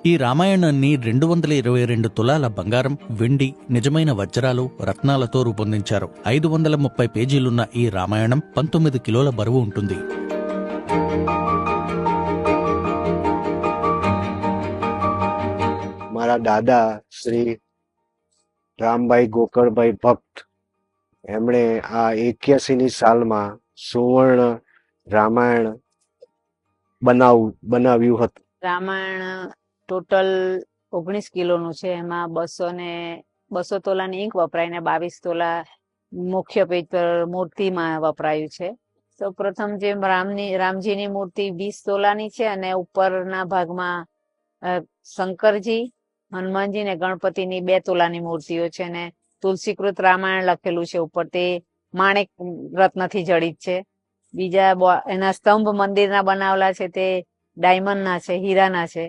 ఈ రామాయణాన్ని 222 తులాల బంగారం, వెండి, నిజమైన వజ్రాలు, రత్నాలతో రూపొందించారు. 530 పేజీలున్న ఈ రామాయణం 19 కిలోల బరువు ఉంటుంది. મારા દાદા શ્રી રામભાઈ ગોકળભાઈ ભક્ત એમણે આ 81ની સાલમાં સુવર્ણ રામાયણ બનાવ્યું હતું. રામાયણ ટોટલ 19 કિલોનું છે. એમાં 200 તોલાની ઈંક વપરાય ને 22 તોલા મુખ્ય પેજ પર મૂર્તિમાં વપરાયું છે. સૌ પ્રથમ જે રામજીની મૂર્તિ 20 તોલાની છે અને ઉપરના ભાગમાં શંકરજી, હનુમાનજી ને ગણપતિની 2 તોલાની મૂર્તિઓ છે અને તુલસીકૃત રામાયણ લખેલું છે ઉપર. તે માણેક રત્નથી જડિત છે. બીજા એના સ્તંભ મંદિરના બનાવેલા છે તે ડાયમંડના છે, હીરાના છે.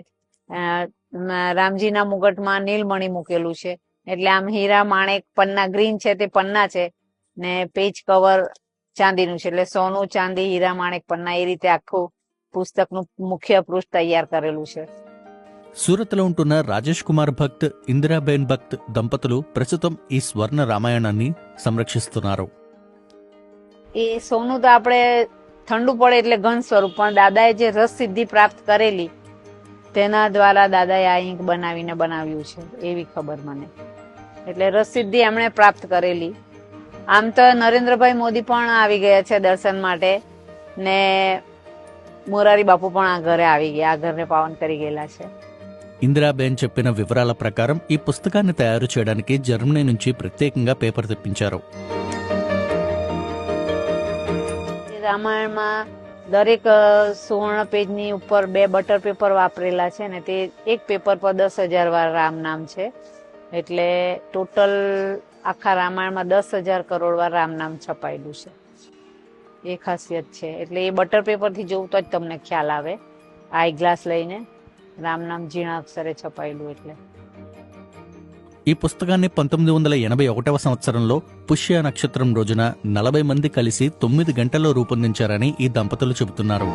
રામજીના મુગટમાં નીલમણી મૂકેલું છે. એટલે આમ હીરા, માણેક, પન્ના ગ્રીન છે તે પન્ના છે ને પેજ કવર ચાંદીનું છે. એટલે સોનું, ચાંદી, હીરા, માણેક, પન્ના એ રીતે આખું પુસ્તકનું મુખ્ય પૃષ્ઠ તૈયાર કરેલું છે. సూరత్లో ఉంటున్న రాజేష్ కుమార్ భక్త్, ఇందిరాబేన్ భక్త్ దంపతులు ప్రస్తుతం ఈ స్వర్ణ రామాయణాన్ని సంరక్షిస్తున్నారు. એ સોનું તો આપણે ઠંડુ પડે એટલે ઘન સ્વરૂપ, પણ દાદાએ જે રસ સિદ્ધિ પ્રાપ્ત કરેલી તેના દ્વારા દાદાએ આ ઈંક બનાવ્યું છે એવી ખબર મને. એટલે રસ સિદ્ધિ એમણે પ્રાપ્ત કરેલી. આમ તો નરેન્દ્રભાઈ મોદી પણ આવી ગયા છે દર્શન માટે ને મોરારી બાપુ પણ આ ઘરે આવી ગયા, આ ઘરને પાવન કરી ગયેલા છે. ఇందిరాబేన్ చెప్పిన వివరాల ప్రకారం ఈ పుస్తకాన్ని తయారు చేయడానికి జర్మనీ నుంచి ప్రత్యేకంగా పేపర్ తెప్పించారు. રામાયણમાં દરેક સુવર્ણ પેજની ઉપર 2 બટર પેપર વાપરેલા છે ને તે એક પેપર પર 10,000 વાર રામ નામ છે. એટલે ટોટલ આખા રામાયણમાં 10,000 કરોડ વાર રામ નામ છપાયેલું છે. એ ખાસિયત છે. એટલે એ બટર પેપરથી જોવું તો જ તમને ખ્યાલ આવે. આઈ ગ્લાસ લઈને રામ નામ ઝીણા અક્ષરે છપાયેલું. એટલે ఈ పుస్తకాన్ని 1981వ సంవత్సరంలో పుష్య నక్షత్రం రోజున 40 మంది కలిసి 9 గంటల్లో రూపొందించారని ఈ దంపతులు చెబుతున్నారు.